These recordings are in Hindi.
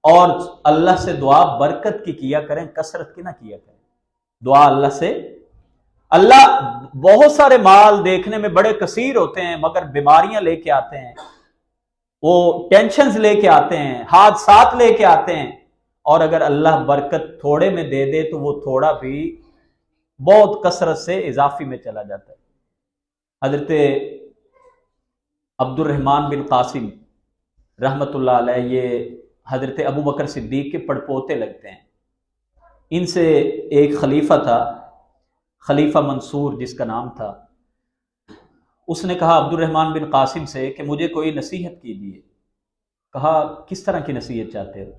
और अल्लाह से दुआ बरकत की किया करें, कसरत की ना किया करें। दुआ अल्लाह से, अल्लाह बहुत सारे माल देखने में बड़े कसीर होते हैं मगर बीमारियां लेके आते हैं, वो टेंशन लेके आते हैं, हादसात लेके आते हैं। और अगर अल्लाह बरकत थोड़े में दे दे तो वो थोड़ा भी बहुत कसरत से इजाफी में चला जाता है। हजरत अब्दुर्रहमान बिन कासिम रहमतुल्लाह अलैह, ये हजरत अबू बकर सिद्दीक के पड़पोते लगते हैं। इनसे एक खलीफा था, खलीफा मंसूर जिसका नाम था, उसने कहा अब्दुर्रहमान बिन कासिम से कि मुझे कोई नसीहत कीजिए। कहा किस तरह की नसीहत चाहते हो?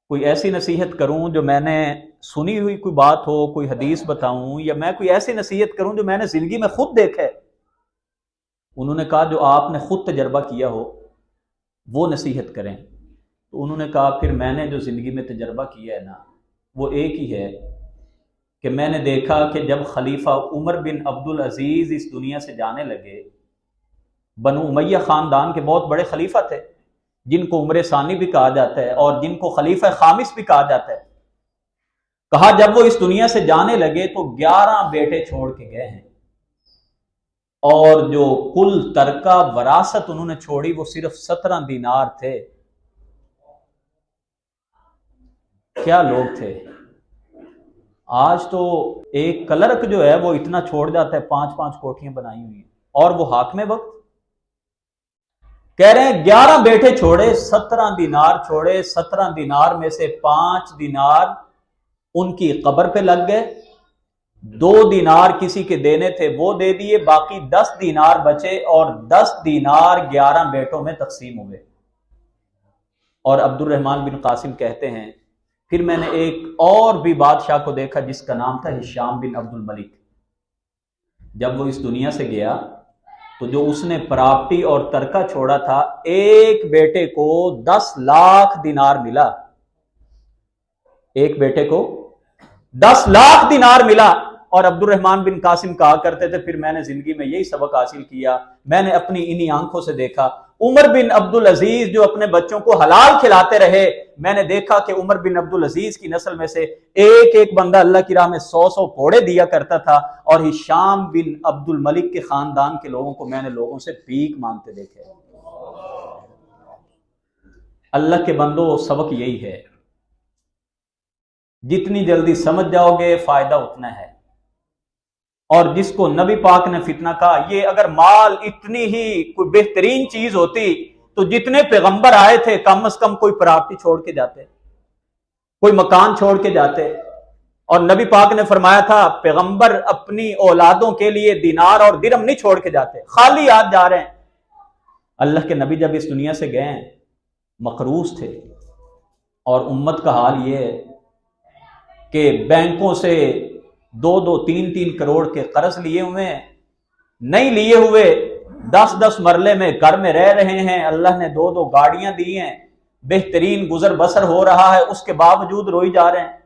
कोई ऐसी नसीहत करूं जो मैंने सुनी हुई कोई बात हो, कोई हदीस बताऊं, या मैं कोई ऐसी नसीहत करूं जो मैंने जिंदगी में खुद देखा है? उन्होंने कहा जो आपने खुद तजर्बा किया हो वो नसीहत करें। तो उन्होंने कहा फिर मैंने जो जिंदगी में तजर्बा किया है ना, वो एक ही है कि मैंने देखा कि जब खलीफा उमर बिन अब्दुल अजीज इस दुनिया से जाने लगे, बनु उमैया खानदान के बहुत बड़े खलीफा थे, जिनको उमर सानी भी कहा जाता है और जिनको खलीफा खामिस भी कहा जाता है। कहा जब वो इस दुनिया से जाने लगे तो 11 बेटे छोड़ के गए हैं, और जो कुल तरका वरासत उन्होंने छोड़ी वो सिर्फ 17 दीनार थे। क्या लोग थे! आज तो एक क्लर्क जो है वो इतना छोड़ जाता है, 5-5 कोठियां बनाई हुई हैं, और वो हाकिम वक्त। कह रहे हैं 11 बेटे छोड़े, 17 दीनार छोड़े, 17 दीनार में से 5 दीनार उनकी कब्र पे लग गए, 2 दीनार किसी के देने थे वो दे दिए, बाकी 10 दीनार बचे, और 10 दीनार 11 बेटों में तकसीम हुए। और अब्दुर्रहमान बिन कासिम कहते हैं फिर मैंने एक और भी बादशाह को देखा जिसका नाम था हिशाम बिन अब्दुल मलिक। जब वो इस दुनिया से गया तो जो उसने प्रॉपर्टी और तरका छोड़ा था, एक बेटे को 10 लाख दिनार मिला, एक बेटे को 10 लाख दिनार मिला। और अब्दुर्रहमान बिन कासिम कहा करते थे फिर मैंने जिंदगी में यही सबक हासिल किया, मैंने अपनी इन्हीं आंखों से देखा उमर बिन अब्दुल अजीज जो अपने बच्चों को हलाल खिलाते रहे, मैंने देखा कि उमर बिन अब्दुल अजीज की नस्ल में से एक एक बंदा अल्लाह की राह में 100-100 घोड़े दिया करता था, और हिशाम बिन अब्दुल मलिक के खानदान के लोगों को मैंने लोगों से भीख मांगते देखे। अल्लाह के बंदो, सबक यही है, जितनी जल्दी समझ जाओगे फायदा उतना है। और जिसको नबी पाक ने फितना कहा, ये अगर माल इतनी ही कोई बेहतरीन चीज होती तो जितने पैगंबर आए थे कम से कम कोई प्रॉपर्टी छोड़ के जाते, कोई मकान छोड़ के जाते। और नबी पाक ने फरमाया था पैगंबर अपनी औलादों के लिए दिनार और दिरहम नहीं छोड़ के जाते, खाली हाथ जा रहे हैं। अल्लाह के नबी जब इस दुनिया से गए मकरूज थे, और उम्मत का हाल ये है कि बैंकों से 2-2, 3-3 करोड़ के कर्ज लिए हुए हैं, नहीं लिए हुए 10-10 मरले में घर में रह रहे हैं, अल्लाह ने 2-2 गाड़ियां दी हैं, बेहतरीन गुजर बसर हो रहा है, उसके बावजूद रोई जा रहे हैं।